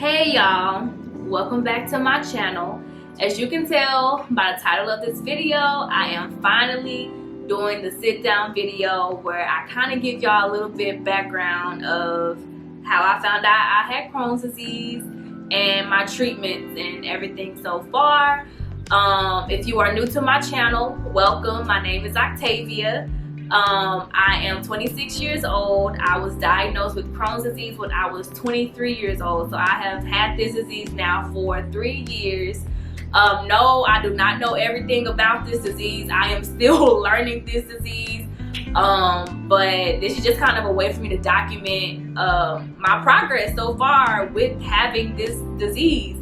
Hey y'all, welcome back to my channel. As you can tell by the title of this video, I am finally doing the sit down video where I kind of give y'all a little bit background of how I found out I had Crohn's disease and my treatments and everything so far. If you are new to my channel, welcome. My name is Octavia. I am 26 years old. I was diagnosed with Crohn's disease when I was 23 years old. So I have had this disease now for 3 years. No, I do not know everything about this disease. I am still learning this disease. But this is just kind of a way for me to document my progress so far with having this disease.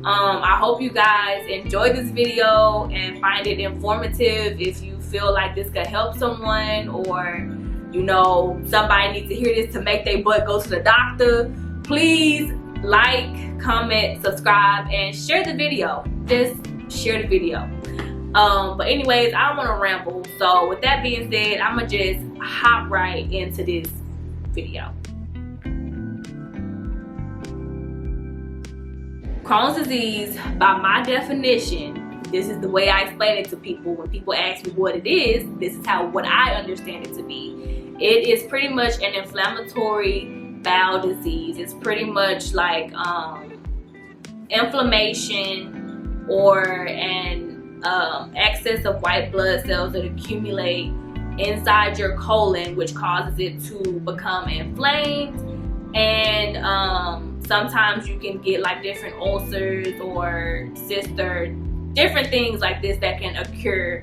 I hope you guys enjoy this video and find it informative. If you feel like this could help someone, or you know somebody needs to hear this to make their butt go to the doctor, please like, comment, subscribe, and share the video. Just share the video. But anyways, I don't want to ramble, so with that being said, I'm gonna just hop right into this video. Crohn's disease, by my definition, this is the way I explain it to people. When people ask me what it is, this is what I understand it to be. It is pretty much an inflammatory bowel disease. It's pretty much like inflammation or an excess of white blood cells that accumulate inside your colon, which causes it to become inflamed. And sometimes you can get like different ulcers or cysts or different things like this that can occur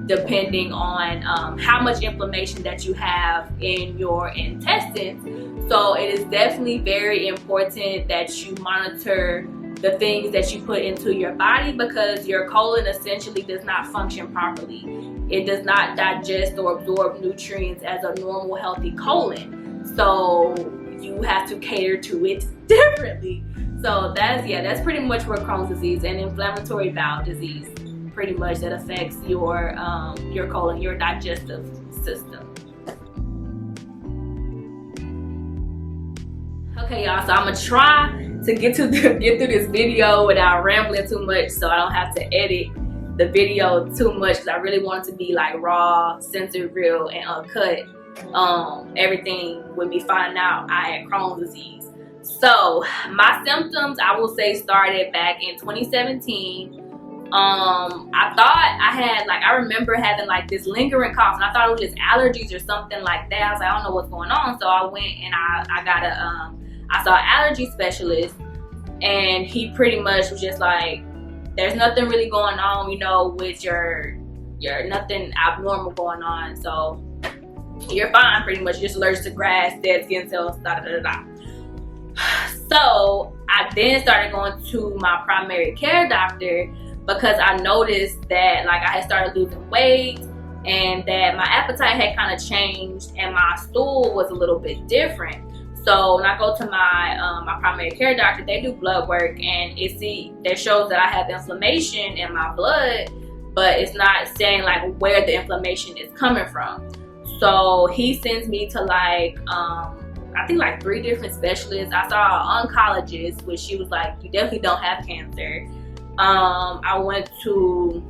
depending on how much inflammation that you have in your intestines. So it is definitely very important that you monitor the things that you put into your body, because your colon essentially does not function properly. It does not digest or absorb nutrients as a normal healthy colon. So you have to cater to it differently. So that's pretty much what Crohn's disease, an inflammatory bowel disease, pretty much, that affects your colon, your digestive system. Okay, y'all. So I'm gonna try to get through this video without rambling too much, so I don't have to edit the video too much, because I really want it to be like raw, censored, real, and uncut. Everything with me finding out I had Crohn's disease. So my symptoms, I will say, started back in 2017. I thought I had, like, I remember having like this lingering cough, and I thought it was just allergies or something like that. I was like, I don't know what's going on. So I went and I saw an allergy specialist, and he pretty much was just like, there's nothing really going on, you know, with your nothing abnormal going on. So you're fine, pretty much. You're just allergic to grass, dead skin cells, da-da-da-da. So I then started going to my primary care doctor, because I noticed that like I had started losing weight and that my appetite had kind of changed and my stool was a little bit different. So when I go to my my primary care doctor, they do blood work, and it shows that I have inflammation in my blood, but it's not saying like where the inflammation is coming from. So he sends me to like I think like 3 different specialists. I saw an oncologist, which she was like, you definitely don't have cancer. I went to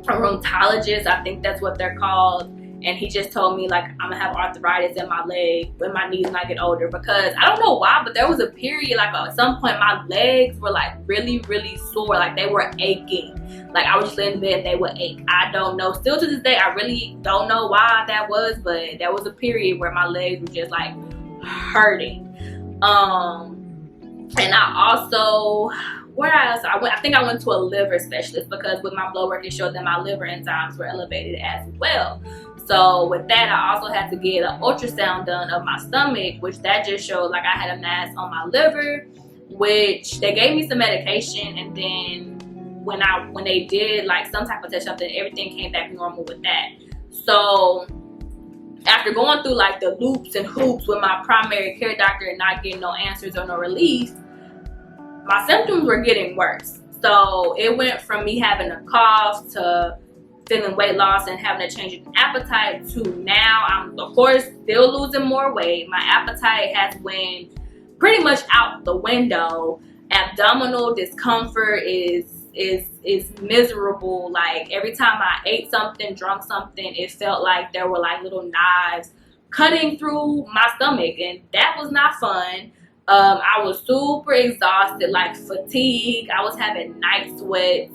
a rheumatologist, I think that's what they're called, and he just told me like I'm gonna have arthritis in my leg when my knees when I get older, because I don't know why, but there was a period like at some point my legs were like really sore, like they were aching. Like I was just laying in bed, they would ache. I don't know, still to this day I really don't know why that was, but there was a period where my legs were just like hurting. And I also, where else? I think I went to a liver specialist, because with my blood work it showed that my liver enzymes were elevated as well. So with that, I also had to get an ultrasound done of my stomach, which that just showed like I had a mass on my liver, which they gave me some medication, and then when they did like some type of test, something, everything came back normal with that. So after going through like the loops and hoops with my primary care doctor and not getting no answers or no relief, my symptoms were getting worse. So it went from me having a cough to feeling weight loss and having a change in appetite to now I'm of course still losing more weight. My appetite has went pretty much out the window. Abdominal discomfort is miserable. Like every time I ate something, drunk something, it felt like there were like little knives cutting through my stomach, and that was not fun. I was super exhausted, like fatigue. I was having night sweats.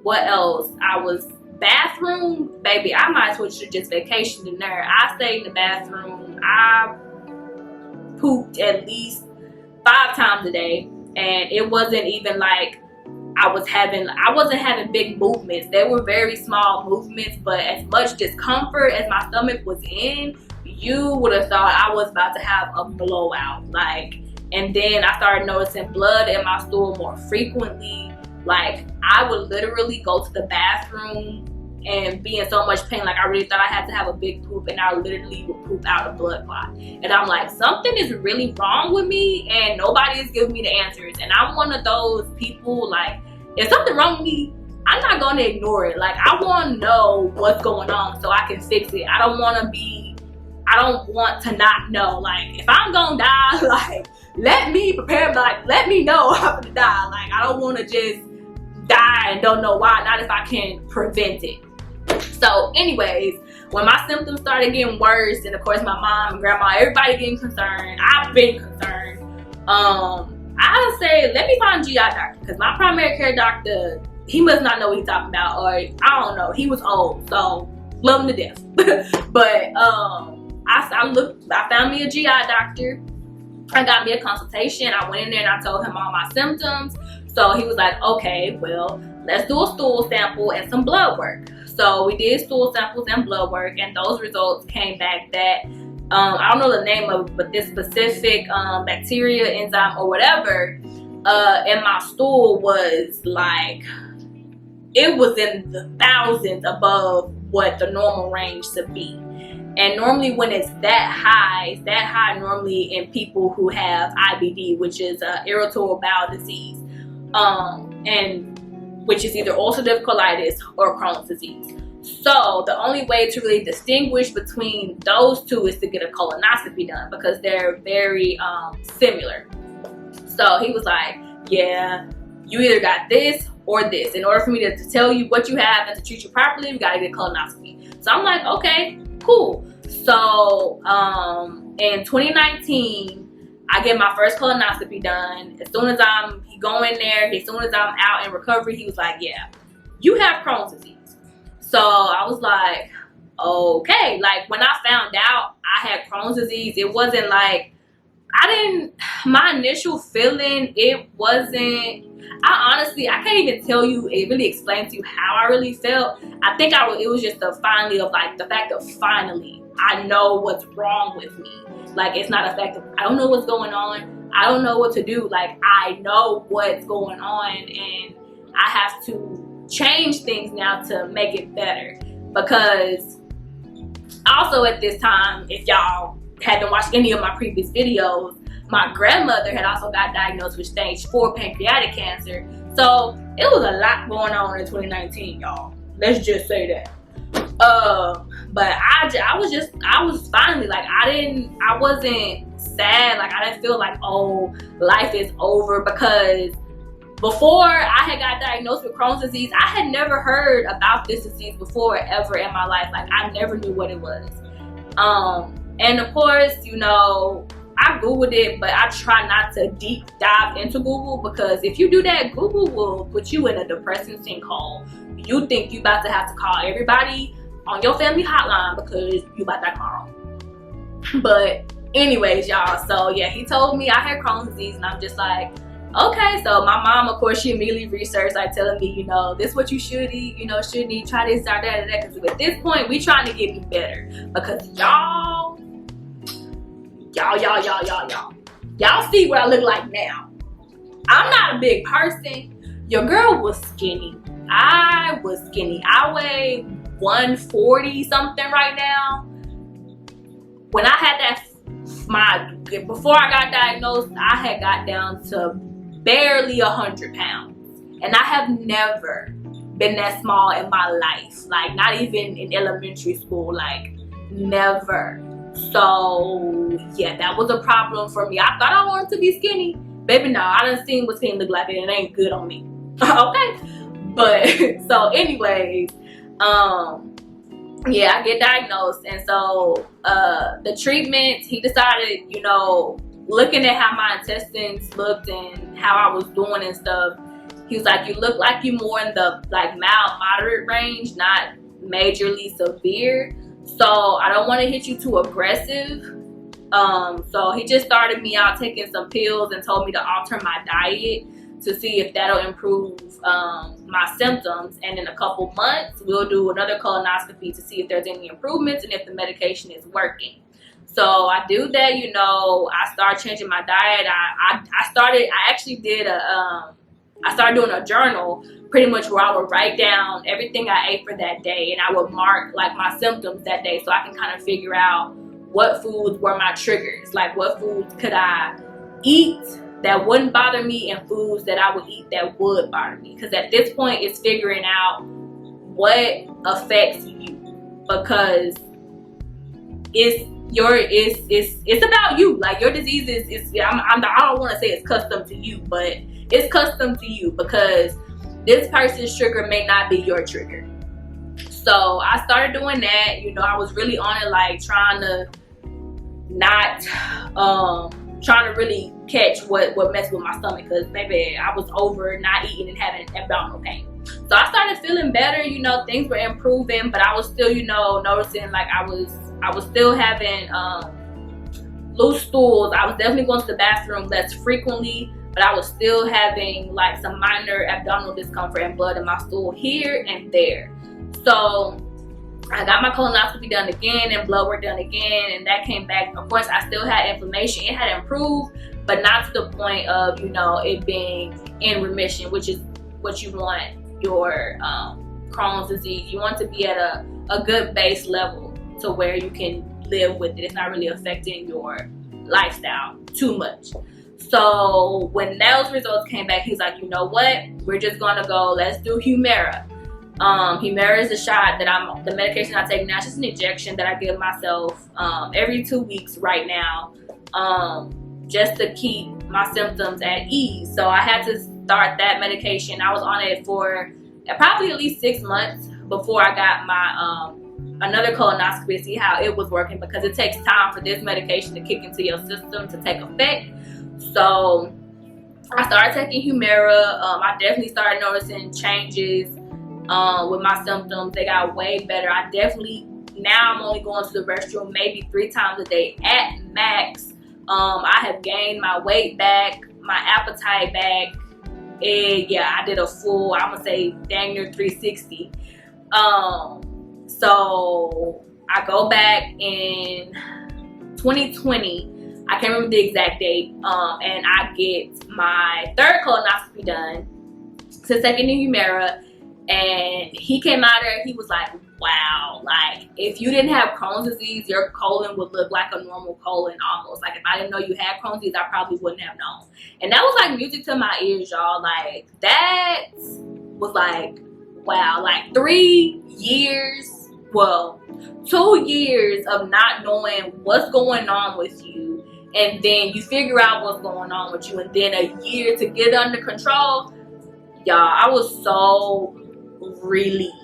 What else? I was bathroom, baby. I might as well should just vacation in there. I stayed in the bathroom. I pooped at least 5 times a day, and it wasn't even like I wasn't having big movements. They were very small movements, but as much discomfort as my stomach was in, you would have thought I was about to have a blowout. Like, and then I started noticing blood in my stool more frequently. Like, I would literally go to the bathroom and be in so much pain, like I really thought I had to have a big poop, and I literally would poop out a blood clot. And I'm like, something is really wrong with me, and nobody is giving me the answers. And I'm one of those people, like, if something wrong with me, I'm not gonna ignore it. Like, I want to know what's going on so I can fix it. I don't want to not know. Like, if I'm gonna die, like, let me prepare, like, let me know I'm gonna die. Like, I don't want to just die and don't know why, not if I can prevent it. So anyways, when my symptoms started getting worse, and of course my mom and grandma, everybody getting concerned, I've been concerned, I say, let me find a GI doctor, because my primary care doctor, he must not know what he's talking about, or I don't know, he was old, so love him to death. But I found me a GI doctor. I got me a consultation. I went in there and I told him all my symptoms. So he was like, okay, well, let's do a stool sample and some blood work. So we did stool samples and blood work, and those results came back that, I don't know the name of it, but this specific bacteria, enzyme, or whatever, in my stool was like, it was in the thousands above what the normal range should be. And normally when it's that high normally in people who have IBD, which is irritable bowel disease, and which is either ulcerative colitis or Crohn's disease. So the only way to really distinguish between those two is to get a colonoscopy done, because they're very similar. So he was like, yeah, you either got this or this. In order for me to tell you what you have and to treat you properly, we gotta get a colonoscopy. So I'm like, okay, cool. So in 2019, I get my first colonoscopy done. As soon as he go in there, as soon as I'm out in recovery, he was like, yeah, you have Crohn's disease. So I was like, okay. Like, when I found out I had Crohn's disease, it wasn't like, my initial feeling, it wasn't, I can't even tell you, it really explains to you how I really felt. I think it was just the fact of finally, I know what's wrong with me. Like, it's not a fact of, I don't know what's going on. I don't know what to do. Like, I know what's going on, and I have to change things now to make it better. Because also at this time, if y'all hadn't watched any of my previous videos, my grandmother had also got diagnosed with stage 4 pancreatic cancer. So it was a lot going on in 2019, y'all. Let's just say that. But I was finally, like, I wasn't sad. Like, I didn't feel like, oh, life is over, because before I had got diagnosed with Crohn's disease, I had never heard about this disease before ever in my life. Like, I never knew what it was. And of course, you know, I Googled it, but I try not to deep dive into Google, because if you do that, Google will put you in a depressing sinkhole. You think you about to have to call everybody on your family hotline because you about to die tomorrow. But anyways, y'all, so yeah, he told me I had Crohn's disease, and I'm just like, okay. So my mom, of course, she immediately researched, like, telling me, you know, this is what you should eat, you know, shouldn't eat, try this, try that, because at this point, we trying to get me better, because y'all see what I look like now. I'm not a big person. Your girl was skinny. I was skinny. I weigh 140 something right now. When I had before I got diagnosed, I had got down to barely 100 pounds. And I have never been that small in my life. Like, not even in elementary school, like, never. So yeah, that was a problem for me. I thought I wanted to be skinny. baby, no, I done seen what skin look like and it ain't good on me. Okay, but so anyways, yeah, I get diagnosed, and so the treatment, he decided, you know, looking at how my intestines looked and how I was doing and stuff, he was like, you look like you more in the like mild moderate range, not majorly severe, so I don't want to hit you too aggressive. So he just started me out taking some pills and told me to alter my diet to see if that'll improve my symptoms, and in a couple months we'll do another colonoscopy to see if there's any improvements and if the medication is working. So I do that, you know, I start changing my diet. I started doing a journal pretty much where I would write down everything I ate for that day, and I would mark like my symptoms that day so I can kind of figure out what foods were my triggers, like what foods could I eat that wouldn't bother me and foods that I would eat that would bother me. Because at this point, it's figuring out what affects you, because it's about you. Like your disease I don't want to say it's custom to you, but it's custom to you because this person's trigger may not be your trigger. So I started doing that. You know, I was really on it, like trying to really catch what messed with my stomach, because maybe I was over not eating and having abdominal pain. So I started feeling better, you know, things were improving, but I was still, you know, noticing like I was still having loose stools. I was definitely going to the bathroom less frequently, but I was still having like some minor abdominal discomfort and blood in my stool here and there. So I got my colonoscopy done again and blood work done again, and that came back. Of course, I still had inflammation. It had improved, but not to the point of, you know, it being in remission, which is what you want your Crohn's disease. You want to be at a good base level to where you can live with it. It's not really affecting your lifestyle too much. So when those results came back, he's like, you know what? We're just gonna go, let's do Humira. Humira is a shot that the medication I take now. It's just an injection that I give myself every 2 weeks right now, just to keep my symptoms at ease. So I had to start that medication. I was on it for probably at least 6 months before I got my another colonoscopy to see how it was working, because it takes time for this medication to kick into your system to take effect. So I started taking Humira. I definitely started noticing changes with my symptoms. They got way better. Now I'm only going to the restroom maybe 3 times a day at max. I have gained my weight back, my appetite back, and yeah, I did a full, I'm gonna say dang near 360. So I go back in 2020, I can't remember the exact date, and I get my 3rd colonoscopy done to second Humira. And he came out there, he was like, wow, like if you didn't have Crohn's disease, your colon would look like a normal colon almost. Like if I didn't know you had Crohn's disease, I probably wouldn't have known. And that was like music to my ears, y'all. Like that was like, wow, like 3 years, well, 2 years of not knowing what's going on with you. And then you figure out what's going on with you. And then a year to get under control. Y'all, I was so relieved.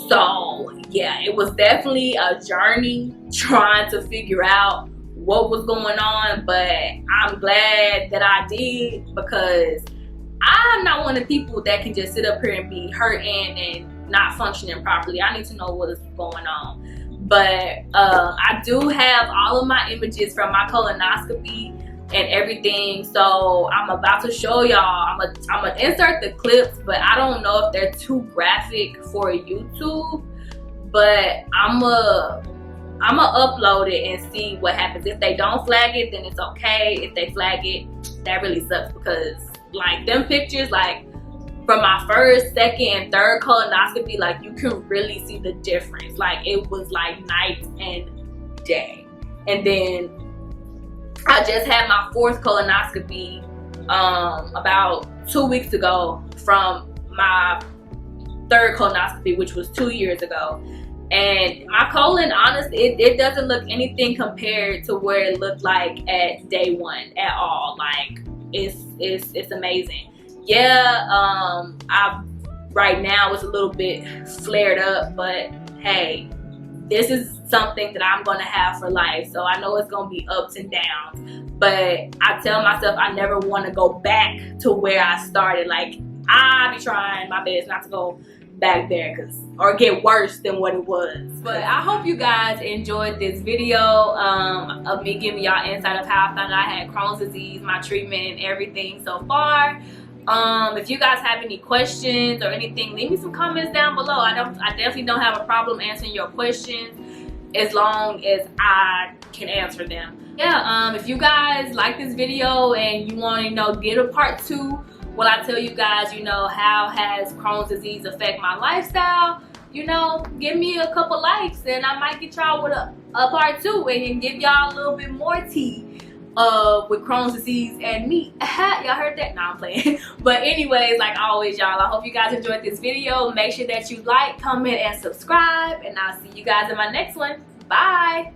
So yeah, it was definitely a journey trying to figure out what was going on, but I'm glad that I did, because I'm not one of the people that can just sit up here and be hurting and not functioning properly. I need to know what's going on. But I do have all of my images from my colonoscopy and everything, so I'm about to show y'all. I'm gonna insert the clips, but I don't know if they're too graphic for YouTube, but I'm gonna upload it and see what happens. If they don't flag it, then it's okay. If they flag it, that really sucks, because like them pictures, like from my 1st, 2nd, and 3rd colonoscopy, like you can really see the difference. Like it was like night and day. And then I just had my 4th colonoscopy about 2 weeks ago from my 3rd colonoscopy, which was 2 years ago. And my colon, honestly, it doesn't look anything compared to where it looked like at day 1 at all. Like Like it's amazing. Yeah, right now it's a little bit flared up, but hey, this is something that I'm gonna have for life. So I know it's gonna be ups and downs, but I tell myself I never want to go back to where I started. Like, I be trying my best not to go back there or get worse than what it was. But I hope you guys enjoyed this video of me giving y'all insight of how I found out I had Crohn's disease, my treatment, and everything so far. If you guys have any questions or anything, leave me some comments down below. I definitely don't have a problem answering your questions as long as I can answer them. Yeah, if you guys like this video and you want to get a part 2, will I tell you guys, how has Crohn's disease affect my lifestyle? Give me a couple likes and I might get y'all with a part 2 and give y'all a little bit more tea with Crohn's disease and me. Y'all heard that? Nah, I'm playing. But anyways, like always, y'all, I hope you guys enjoyed this video. Make sure that you like, comment, and subscribe, and I'll see you guys in my next one. Bye.